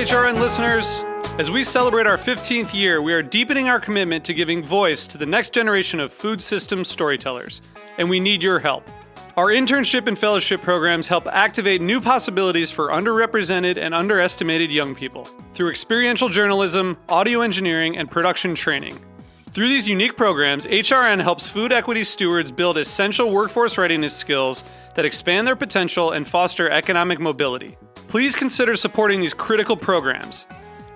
HRN listeners. As we celebrate our 15th year, we are deepening our commitment to giving voice to the next generation of food systems storytellers, and we need your help. Our internship and fellowship programs help activate new possibilities for underrepresented and underestimated young people through experiential journalism, audio engineering, and production training. Through these unique programs, HRN helps food equity stewards build essential workforce readiness skills that expand their potential and foster economic mobility. Please consider supporting these critical programs.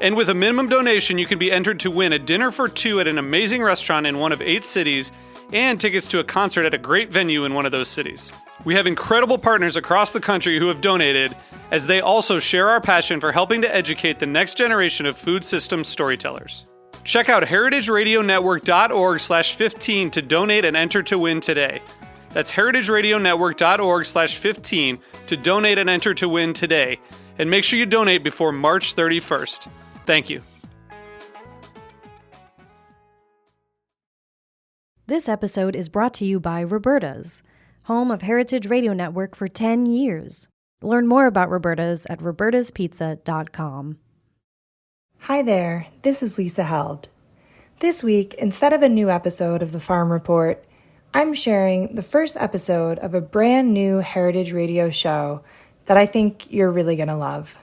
And with a minimum donation, you can be entered to win a dinner for two at an amazing restaurant in one of 8 cities and tickets to a concert at a great venue in one of those cities. We have incredible partners across the country who have donated, as they also share our passion for helping to educate the next generation of food systems storytellers. Check out heritageradionetwork.org/15 to donate and enter to win today. That's heritageradionetwork.org/15 to donate and enter to win today. And make sure you donate before March 31st. Thank you. This episode is brought to you by Roberta's, home of Heritage Radio Network for 10 years. Learn more about Roberta's at robertaspizza.com. Hi there, this is Lisa Held. This week, instead of a new episode of the Farm Report, I'm sharing the first episode of a brand new Heritage Radio show that I think you're really going to love.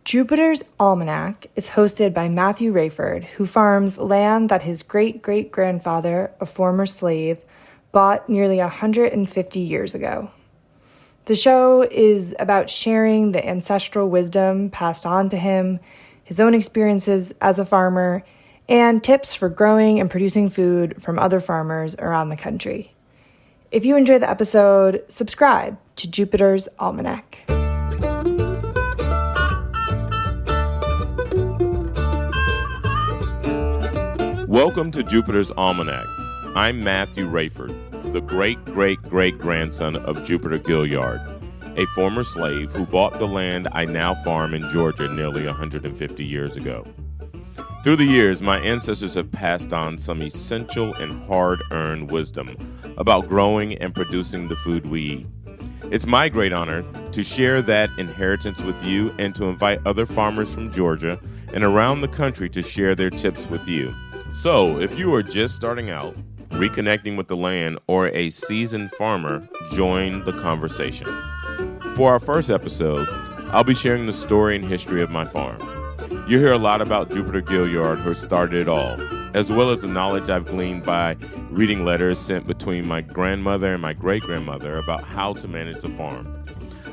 Jupiter's Almanac is hosted by Matthew Raiford, who farms land that his great-great-grandfather, a former slave, bought nearly 150 years ago. The show is about sharing the ancestral wisdom passed on to him, his own experiences as a farmer, and tips for growing and producing food from other farmers around the country. If you enjoy the episode, subscribe to Jupiter's Almanac. Welcome to Jupiter's Almanac. I'm Matthew Raiford, the great-great-great-grandson of Jupiter Gilliard, a former slave who bought the land I now farm in Georgia nearly 150 years ago. Through the years, my ancestors have passed on some essential and hard-earned wisdom about growing and producing the food we eat. It's my great honor to share that inheritance with you and to invite other farmers from Georgia and around the country to share their tips with you. So, if you are just starting out, reconnecting with the land, or a seasoned farmer, join the conversation. For our first episode, I'll be sharing the story and history of my farm. You hear a lot about Jupiter Gilliard, who started it all, as well as the knowledge I've gleaned by reading letters sent between my grandmother and my great-grandmother about how to manage the farm.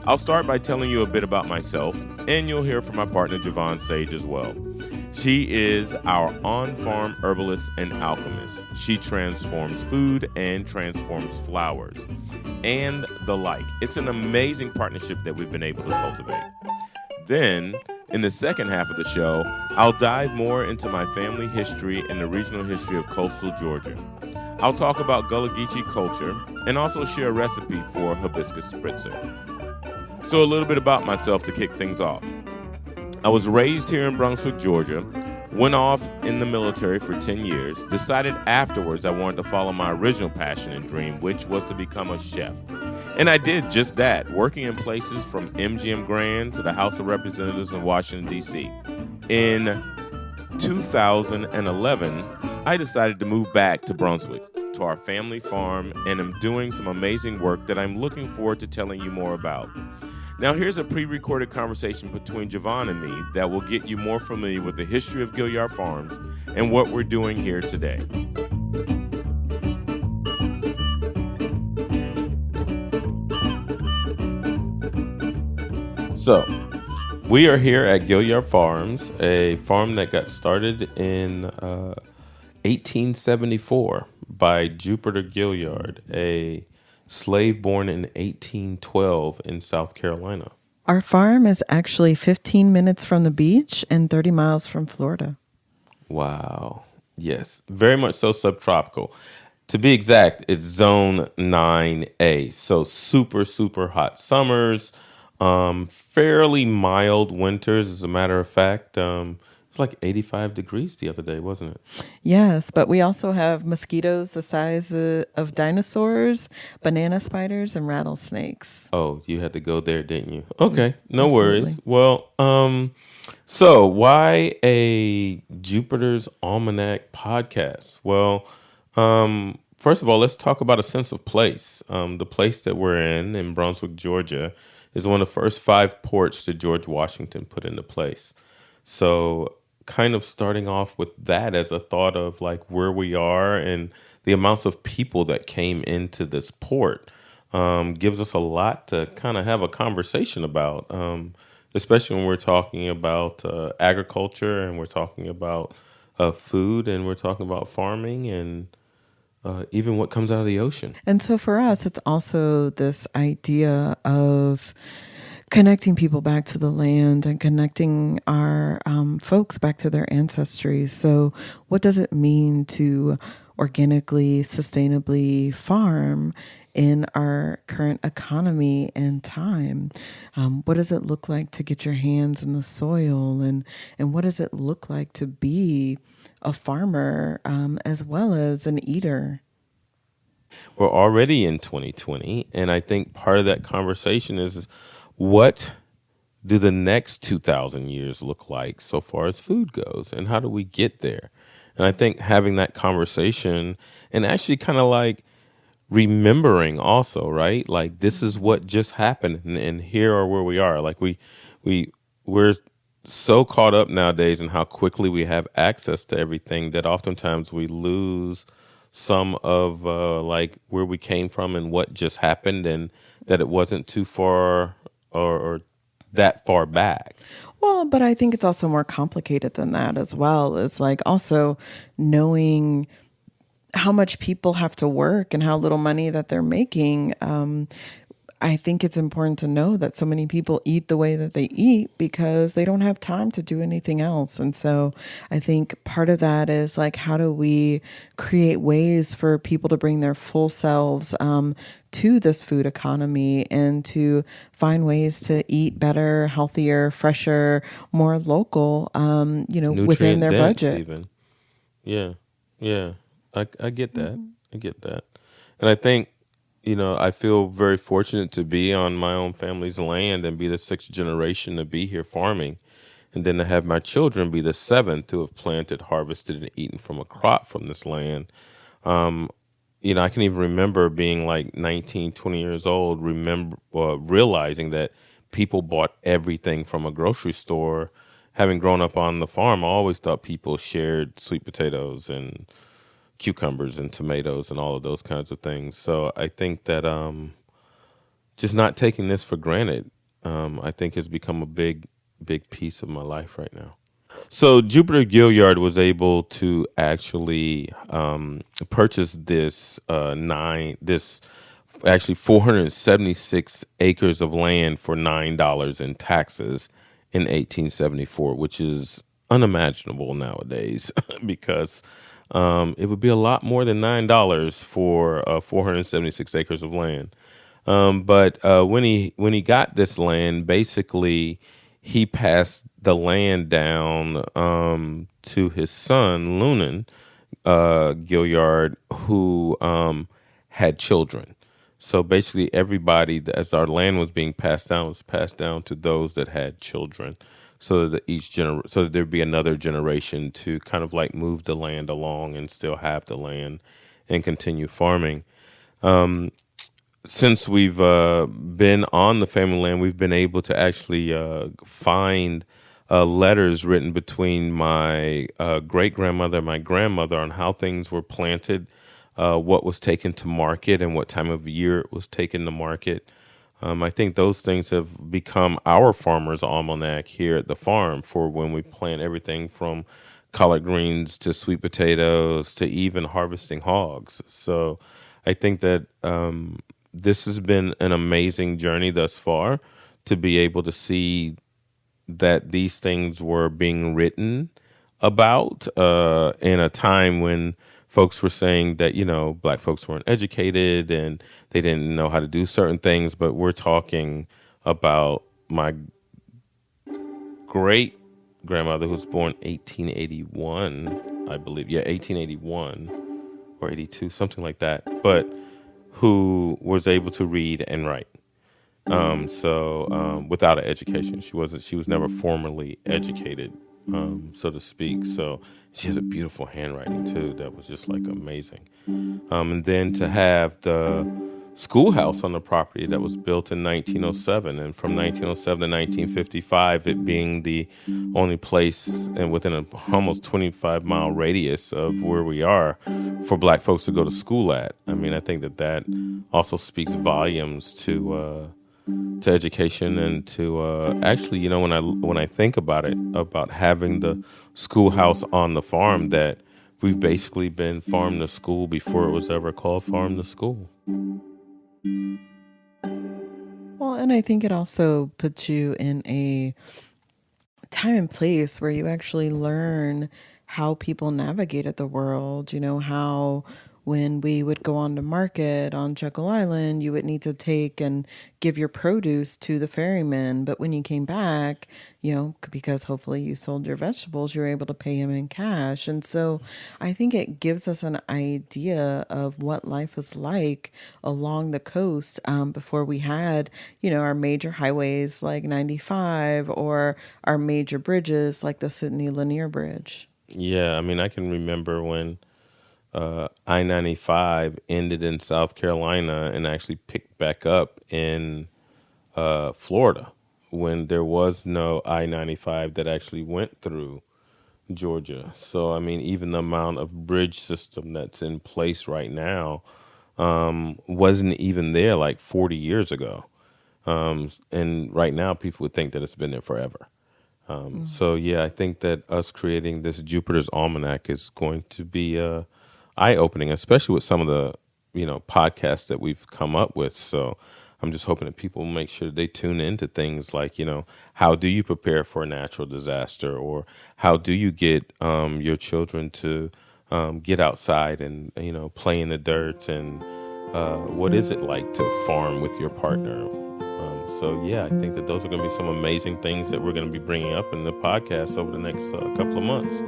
I'll start by telling you a bit about myself, and you'll hear from my partner Jovan Sage as well. She is our on-farm herbalist and alchemist. She transforms food and transforms flowers, and the like. It's an amazing partnership that we've been able to cultivate. Then, in the second half of the show, I'll dive more into my family history and the regional history of coastal Georgia. I'll talk about Gullah Geechee culture and also share a recipe for hibiscus spritzer. So a little bit about myself to kick things off. I was raised here in Brunswick, Georgia, went off in the military for 10 years, decided afterwards I wanted to follow my original passion and dream, which was to become a chef. And I did just that, working in places from MGM Grand to the House of Representatives in Washington, D.C. In 2011, I decided to move back to Brunswick, to our family farm, and am doing some amazing work that I'm looking forward to telling you more about. Now, here's a pre-recorded conversation between Jovan and me that will get you more familiar with the history of Gilliard Farms and what we're doing here today. So, we are here at Gilliard Farms, a farm that got started in 1874 by Jupiter Gilliard, a slave born in 1812 in South Carolina. Our farm is actually 15 minutes from the beach and 30 miles from Florida. Wow. Yes, very much so subtropical. To be exact, it's zone 9A. So super, super hot summers, fairly mild winters, as a matter of fact. It's like 85 degrees the other day, wasn't it? Yes, but we also have mosquitoes the size of dinosaurs, banana spiders, and rattlesnakes. Oh, you had to go there, didn't you? Okay, no Absolutely. worries. Well, So, why a Jupiter's Almanac podcast? Well, first of all, let's talk about a sense of place. The place that we're in Brunswick, Georgia, is one of the first 5 ports that George Washington put into place. So, kind of starting off with that as a thought of like where we are and the amounts of people that came into this port gives us a lot to kind of have a conversation about. Especially when we're talking about agriculture and we're talking about food and we're talking about farming and even what comes out of the ocean. And so for us, it's also this idea of connecting people back to the land and connecting our folks back to their ancestry. So what does it mean to organically, sustainably farm in our current economy and time? What does it look like to get your hands in the soil? And what does it look like to be a farmer as well as an eater? We're already in 2020, and I think part of that conversation is what do the next 2,000 years look like so far as food goes, and how do we get there? And I think having that conversation and actually kind of like remembering also, right? Like this is what just happened, and here are where we are. Like we're so caught up nowadays in how quickly we have access to everything that oftentimes we lose some of like where we came from and what just happened, and that it wasn't too far or that far back. Well, but I think it's also more complicated than that as well. It's like also knowing how much people have to work and how little money that they're making. I think it's important to know that so many people eat the way that they eat because they don't have time to do anything else. And so I think part of that is like, how do we create ways for people to bring their full selves to this food economy and to find ways to eat better, healthier, fresher, more local, within their budget. Even. Yeah. I get that. I get that. And I think, I feel very fortunate to be on my own family's land and be the 6th generation to be here farming. And then to have my children be the 7th to have planted, harvested, and eaten from a crop from this land. I can even remember being like 19, 20 years old, realizing that people bought everything from a grocery store. Having grown up on the farm, I always thought people shared sweet potatoes and cucumbers and tomatoes and all of those kinds of things. So I think that just not taking this for granted, I think has become a big piece of my life right now. So Jupiter Gilliard was able to actually purchase this 476 acres of land for $9 in taxes in 1874, which is unimaginable nowadays because it would be a lot more than $9 for 476 acres of land. But when he got this land, basically he passed the land down to his son, Lunan Gilliard, who had children. So basically everybody, as our land was being passed down to those that had children. So that so that there'd be another generation to kind of like move the land along and still have the land and continue farming. Since we've been on the family land, we've been able to actually find letters written between my great-grandmother and my grandmother on how things were planted, what was taken to market, and what time of year it was taken to market. I think those things have become our farmer's almanac here at the farm for when we plant everything from collard greens to sweet potatoes to even harvesting hogs. So I think that this has been an amazing journey thus far to be able to see that these things were being written about in a time when folks were saying that, Black folks weren't educated and they didn't know how to do certain things. But we're talking about my great grandmother, who was born 1881, I believe. Yeah, 1881 or 82, something like that. But who was able to read and write. Without an education, she was never formally educated, so to speak. So she has a beautiful handwriting too. That was just like amazing. And then to have the schoolhouse on the property that was built in 1907, and from 1907 to 1955, it being the only place and within a almost 25-mile radius of where we are for Black folks to go to school at. I mean, I think that also speaks volumes to education and to actually, when I think about it, about having the schoolhouse on the farm, that we've basically been farm to school before it was ever called farm to school. Well, and I think it also puts you in a time and place where you actually learn how people navigated the world, how when we would go on to market on Jekyll Island, you would need to take and give your produce to the ferryman. But when you came back, because hopefully you sold your vegetables, you were able to pay him in cash. And so I think it gives us an idea of what life was like along the coast before we had, our major highways like 95 or our major bridges like the Sydney Lanier Bridge. Yeah, I mean, I can remember when I-95 ended in South Carolina and actually picked back up in Florida, when there was no I-95 that actually went through Georgia. So, I mean, even the amount of bridge system that's in place right now wasn't even there like 40 years ago. And right now, people would think that it's been there forever. So, yeah, I think that us creating this Jupiter's Almanac is going to be eye-opening, especially with some of the, podcasts that we've come up with. So I'm just hoping that people make sure they tune into things like, how do you prepare for a natural disaster, or how do you get your children to get outside and, play in the dirt, and what is it like to farm with your partner? So, yeah, I think that those are going to be some amazing things that we're going to be bringing up in the podcast over the next couple of months.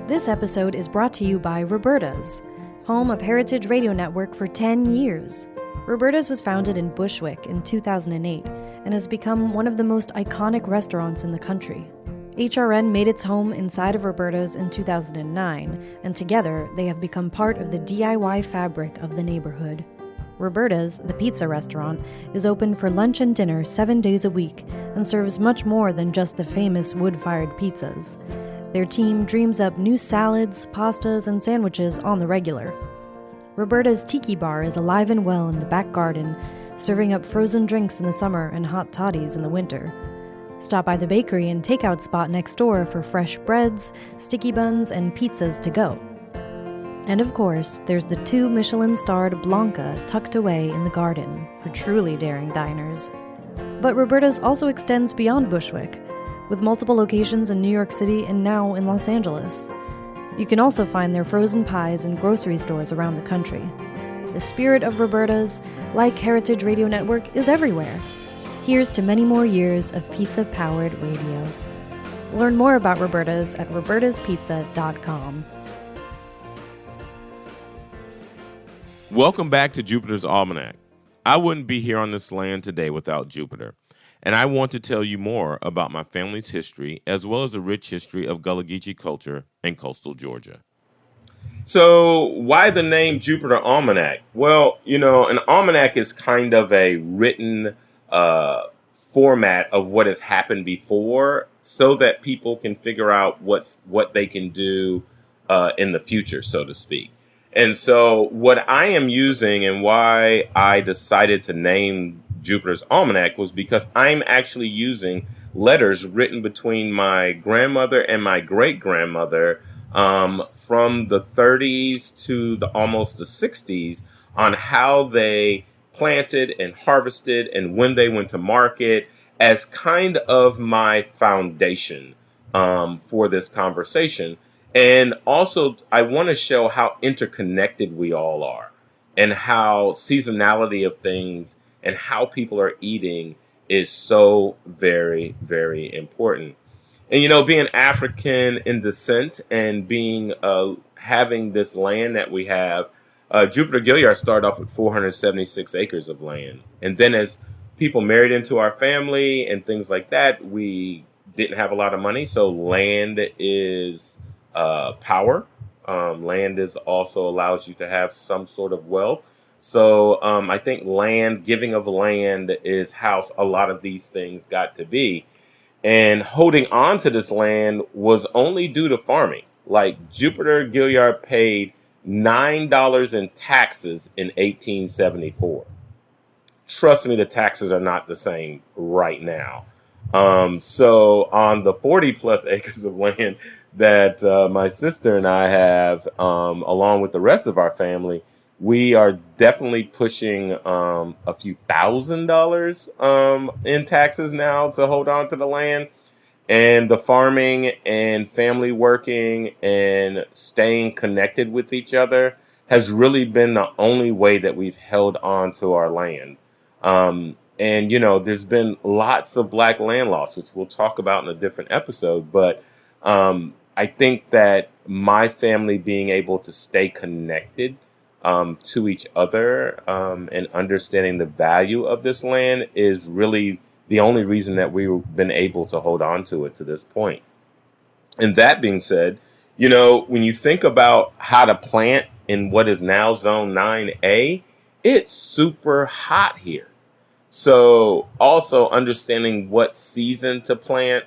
This episode is brought to you by Roberta's, home of Heritage Radio Network for 10 years. Roberta's was founded in Bushwick in 2008 and has become one of the most iconic restaurants in the country. HRN made its home inside of Roberta's in 2009, and together they have become part of the DIY fabric of the neighborhood. Roberta's, the pizza restaurant, is open for lunch and dinner 7 days a week and serves much more than just the famous wood-fired pizzas. Their team dreams up new salads, pastas, and sandwiches on the regular. Roberta's Tiki Bar is alive and well in the back garden, serving up frozen drinks in the summer and hot toddies in the winter. Stop by the bakery and takeout spot next door for fresh breads, sticky buns, and pizzas to go. And of course, there's the 2 Michelin-starred Blanca tucked away in the garden for truly daring diners. But Roberta's also extends beyond Bushwick, with multiple locations in New York City and now in Los Angeles. You can also find their frozen pies in grocery stores around the country. The spirit of Roberta's, like Heritage Radio Network, is everywhere. Here's to many more years of pizza-powered radio. Learn more about Roberta's at robertaspizza.com. Welcome back to Jupiter's Almanac. I wouldn't be here on this land today without Jupiter. And I want to tell you more about my family's history, as well as the rich history of Gullah Geechee culture in coastal Georgia. So why the name Jupiter Almanac? Well, an almanac is kind of a written format of what has happened before, so that people can figure out what they can do in the future, so to speak. And so what I am using, and why I decided to name Jupiter's Almanac, was because I'm actually using letters written between my grandmother and my great-grandmother from the 30s to almost the 60s, on how they planted and harvested and when they went to market, as kind of my foundation for this conversation. And also, I want to show how interconnected we all are, and how seasonality of things and how people are eating is so very, very important. And, being African in descent and being having this land that we have, Jupiter Gilliard started off with 476 acres of land. And then as people married into our family and things like that, we didn't have a lot of money. So land is power. Land is also allows you to have some sort of wealth. So I think giving of land is how a lot of these things got to be. And holding on to this land was only due to farming. Like Jupiter Gilliard paid $9 in taxes in 1874. Trust me, the taxes are not the same right now. So on the 40 plus acres of land that my sister and I have, along with the rest of our family, we are definitely pushing a few $1,000s in taxes now to hold on to the land. And the farming and family working and staying connected with each other has really been the only way that we've held on to our land. And, there's been lots of Black land loss, which we'll talk about in a different episode. But I think that my family being able to stay connected to each other and understanding the value of this land is really the only reason that we've been able to hold on to it to this point. And that being said, when you think about how to plant in what is now Zone 9A, it's super hot here. So also understanding what season to plant,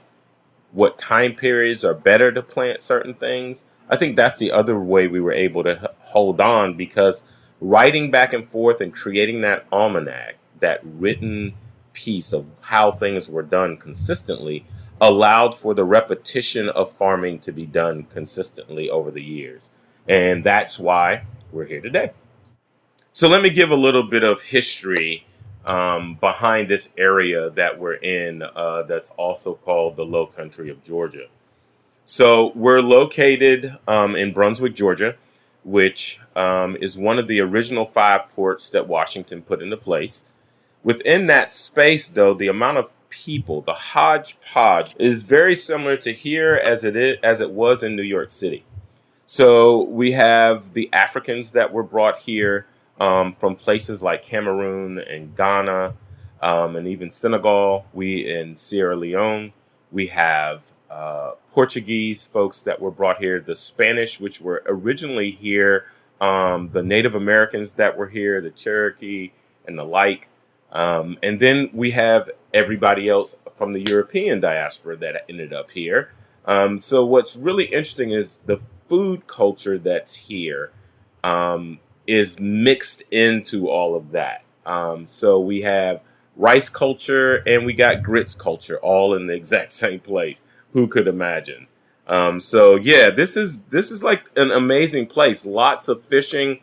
what time periods are better to plant certain things. I think that's the other way we were able to hold on, because writing back and forth and creating that almanac, that written piece of how things were done consistently, allowed for the repetition of farming to be done consistently over the years. And that's why we're here today. So let me give a little bit of history behind this area that we're in, that's also called the Low Country of Georgia. So we're located in Brunswick, Georgia, which is one of the original 5 ports that Washington put into place. Within that space, though, the amount of people, the hodgepodge, is very similar to here as it was in New York City. So we have the Africans that were brought here from places like Cameroon and Ghana, and even Senegal. We in Sierra Leone. We have Portuguese folks that were brought here, the Spanish, which were originally here, the Native Americans that were here, the Cherokee and the like. And then we have everybody else from the European diaspora that ended up here. So what's really interesting is the food culture that's here is mixed into all of that. So we have rice culture and we got grits culture all in the exact same place. Who could imagine? So yeah, this is like an amazing place. Lots of fishing.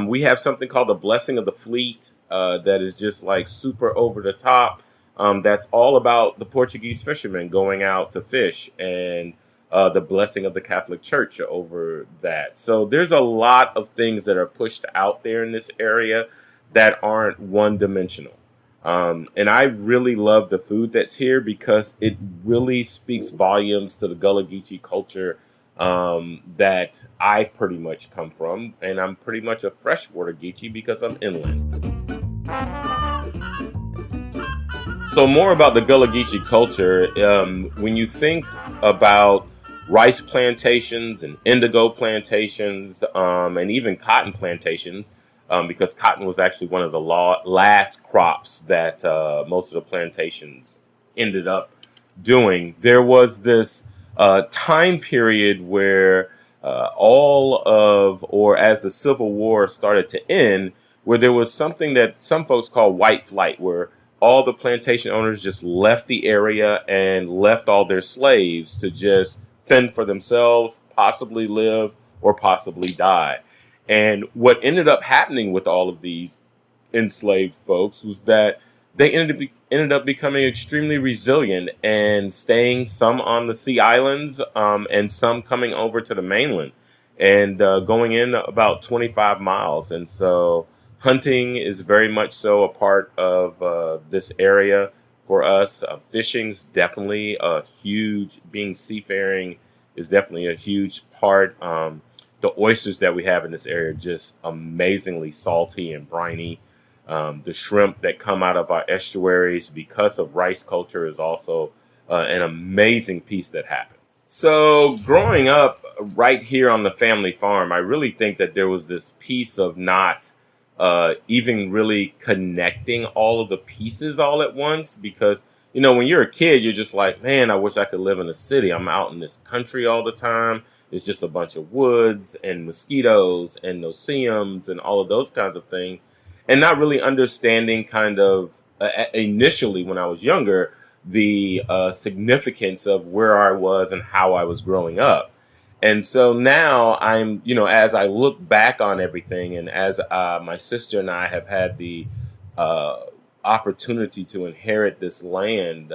We have something called the Blessing of the Fleet that is just like super over the top. That's all about the Portuguese fishermen going out to fish, and the blessing of the Catholic Church over that. So there's a lot of things that are pushed out there in this area that aren't one-dimensional. And I really love the food that's here because it really speaks volumes to the Gullah Geechee culture that I pretty much come from. And I'm pretty much a freshwater Geechee because I'm inland. So more about the Gullah Geechee culture. When you think about rice plantations and indigo plantations, and even cotton plantations, because cotton was actually one of the last crops that most of the plantations ended up doing. There was this time period where as the Civil War started to end, where there was something that some folks call white flight, where all the plantation owners just left the area and left all their slaves to just fend for themselves, possibly live or possibly die. And what ended up happening with all of these enslaved folks was that they ended up becoming extremely resilient and staying, some on the sea islands, and some coming over to the mainland and going in about 25 miles. And so hunting is very much so a part of this area. for us. Fishing's definitely being seafaring is definitely a huge part. The oysters that we have in this area are just amazingly salty and briny. The shrimp that come out of our estuaries because of rice culture is also an amazing piece that happens. So growing up right here on the family farm, I really think that there was this piece of not even really connecting all of the pieces all at once, because, when you're a kid, you're just like, man, I wish I could live in a city. I'm out in this country all the time. It's just a bunch of woods and mosquitoes and no-see-ums and all of those kinds of things. And not really understanding kind of initially when I was younger, the significance of where I was and how I was growing up. And so now I'm, as I look back on everything, and as my sister and I have had the opportunity to inherit this land,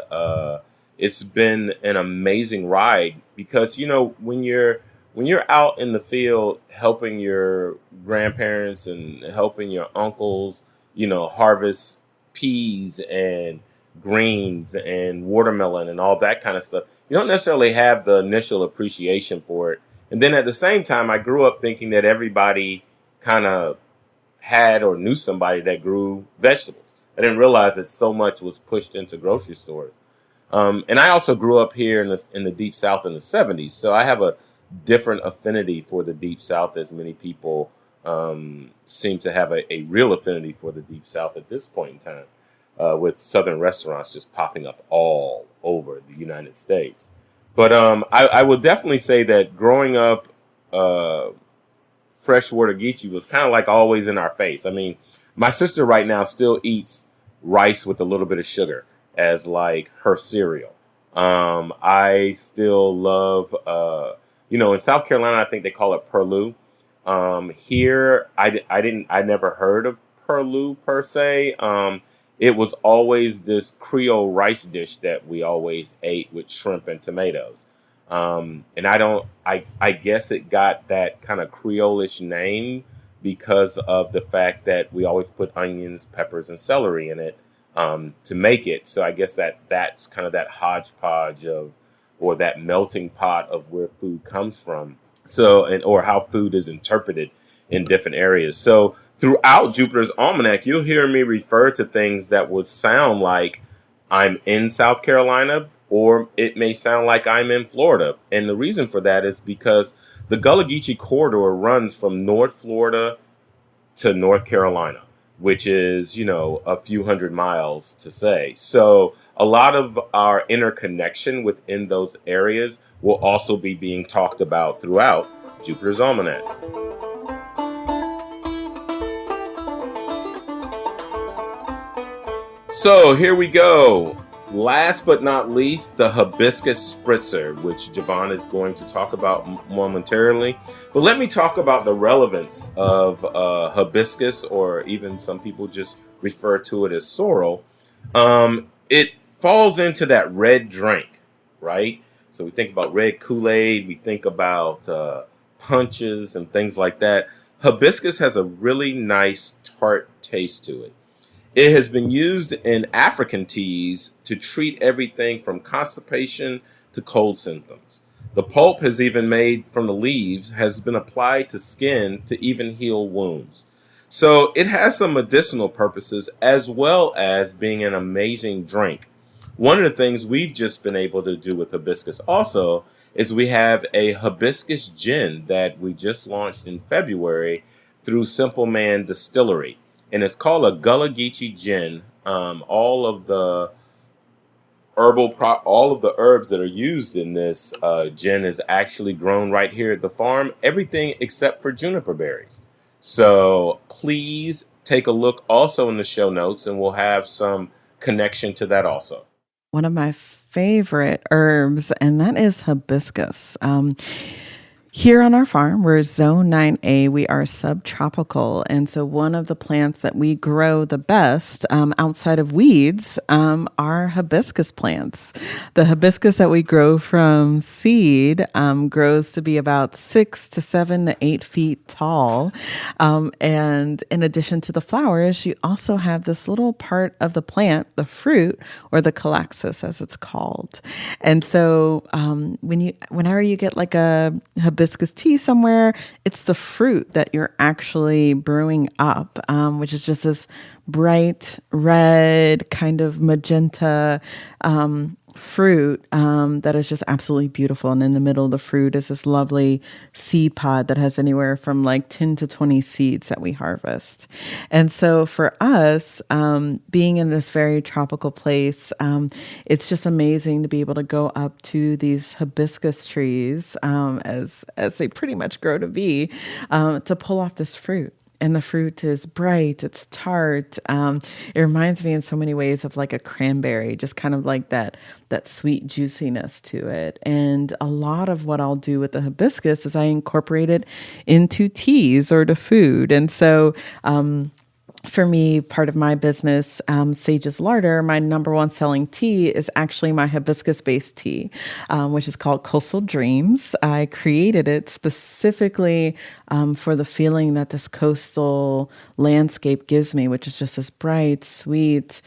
it's been an amazing ride, because, when you're out in the field helping your grandparents and helping your uncles, harvest peas and greens and watermelon and all that kind of stuff, you don't necessarily have the initial appreciation for it. And then at the same time, I grew up thinking that everybody kind of had or knew somebody that grew vegetables. I didn't realize that so much was pushed into grocery stores. And I also grew up here in the Deep South in the 70s. So I have a different affinity for the Deep South, as many people seem to have a real affinity for the Deep South at this point in time. With Southern restaurants just popping up all over the United States. But I would definitely say that growing up, freshwater Geechee was kind of like always in our face. I mean, my sister right now still eats rice with a little bit of sugar as like her cereal. I still love, in South Carolina, I think they call it purloo. Here, I never heard of purloo per se. It was always this Creole rice dish that we always ate with shrimp and tomatoes. And I guess it got that kind of Creole-ish name because of the fact that we always put onions, peppers, and celery in it to make it. So I guess that's kind of that hodgepodge or that melting pot of where food comes from. Or how food is interpreted in different areas. So throughout Jupiter's Almanac, you'll hear me refer to things that would sound like I'm in South Carolina, or it may sound like I'm in Florida. And the reason for that is because the Gullah Geechee corridor runs from North Florida to North Carolina, which is, a few hundred miles to say. So a lot of our interconnection within those areas will also be being talked about throughout Jupiter's Almanac. So here we go. Last but not least, the hibiscus spritzer, which Jovan is going to talk about momentarily. But let me talk about the relevance of hibiscus, or even some people just refer to it as sorrel. It falls into that red drink, right? So we think about red Kool-Aid, we think about punches and things like that. Hibiscus has a really nice tart taste to it. It has been used in African teas to treat everything from constipation to cold symptoms. The pulp has even made from the leaves has been applied to skin to even heal wounds. So it has some medicinal purposes as well as being an amazing drink. One of the things we've just been able to do with hibiscus also is we have a hibiscus gin that we just launched in February through Simple Man Distillery. And it's called a Gullah Geechee gin. All of the herbs that are used in this gin is actually grown right here at the farm. Everything except for juniper berries. So please take a look also in the show notes, and we'll have some connection to that also. One of my favorite herbs, and that is hibiscus. Here on our farm, we're Zone 9A. We are subtropical. And so one of the plants that we grow the best outside of weeds are hibiscus plants. The hibiscus that we grow from seed grows to be about 6 to 7 to 8 feet tall. And in addition to the flowers, you also have this little part of the plant, the fruit, or the calaxis as it's called. And so whenever you get like a hibiscus tea somewhere, it's the fruit that you're actually brewing up, which is just this bright red kind of magenta fruit that is just absolutely beautiful. And in the middle of the fruit is this lovely seed pod that has anywhere from like 10 to 20 seeds that we harvest. And so for us, being in this very tropical place, it's just amazing to be able to go up to these hibiscus trees, as they pretty much grow to be, to pull off this fruit. And the fruit is bright, it's tart. It reminds me in so many ways of like a cranberry, just kind of like that sweet juiciness to it. And a lot of what I'll do with the hibiscus is I incorporate it into teas or to food. And so for me, part of my business, Sage's Larder, my number one selling tea is actually my hibiscus-based tea, which is called Coastal Dreams. I created it specifically for the feeling that this coastal landscape gives me, which is just this bright, sweet,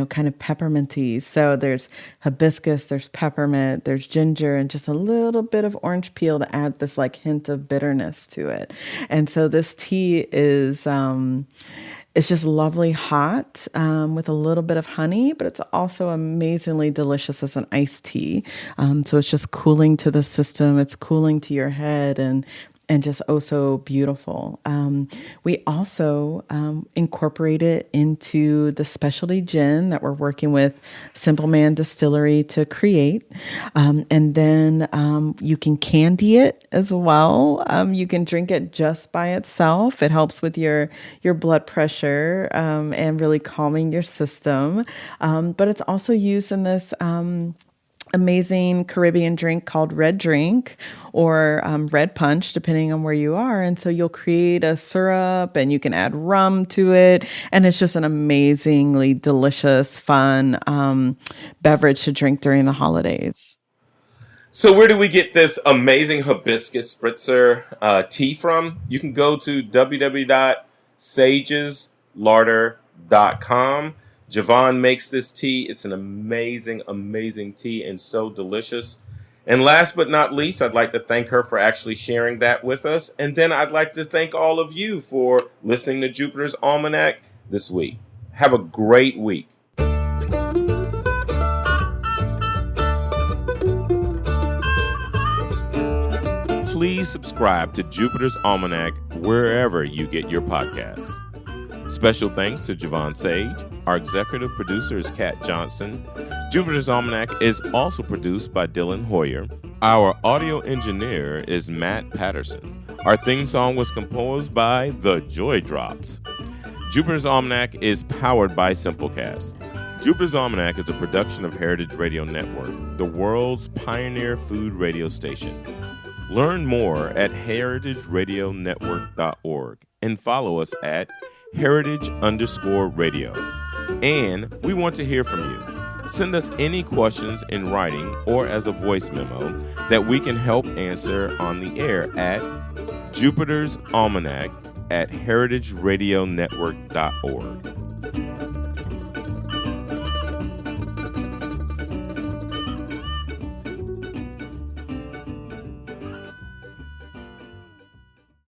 kind of pepperminty. So there's hibiscus, there's peppermint, there's ginger, and just a little bit of orange peel to add this like hint of bitterness to it. And so this tea is, it's just lovely hot with a little bit of honey, but it's also amazingly delicious as an iced tea. So it's just cooling to the system. It's cooling to your head and just oh so beautiful. We also incorporate it into the specialty gin that we're working with Simple Man Distillery to create. And then you can candy it as well. You can drink it just by itself. It helps with your blood pressure and really calming your system. But it's also used in this amazing Caribbean drink called red drink or red punch, depending on where you are. And so you'll create a syrup and you can add rum to it. And it's just an amazingly delicious, fun beverage to drink during the holidays. So where do we get this amazing hibiscus spritzer tea from? You can go to www.sageslarder.com. Jovan makes this tea. It's an amazing, amazing tea and so delicious. And last but not least, I'd like to thank her for actually sharing that with us. And then I'd like to thank all of you for listening to Jupiter's Almanac this week. Have a great week. Please subscribe to Jupiter's Almanac wherever you get your podcasts. Special thanks to Jovan Sage. Our executive producer is Kat Johnson. Jupiter's Almanac is also produced by Dylan Hoyer. Our audio engineer is Matt Patterson. Our theme song was composed by The Joy Drops. Jupiter's Almanac is powered by Simplecast. Jupiter's Almanac is a production of Heritage Radio Network, the world's pioneer food radio station. Learn more at heritageradionetwork.org and follow us at heritage_radio. And we want to hear from you. Send us any questions in writing or as a voice memo that we can help answer on the air at Jupiter's Almanac at heritageradionetwork.org.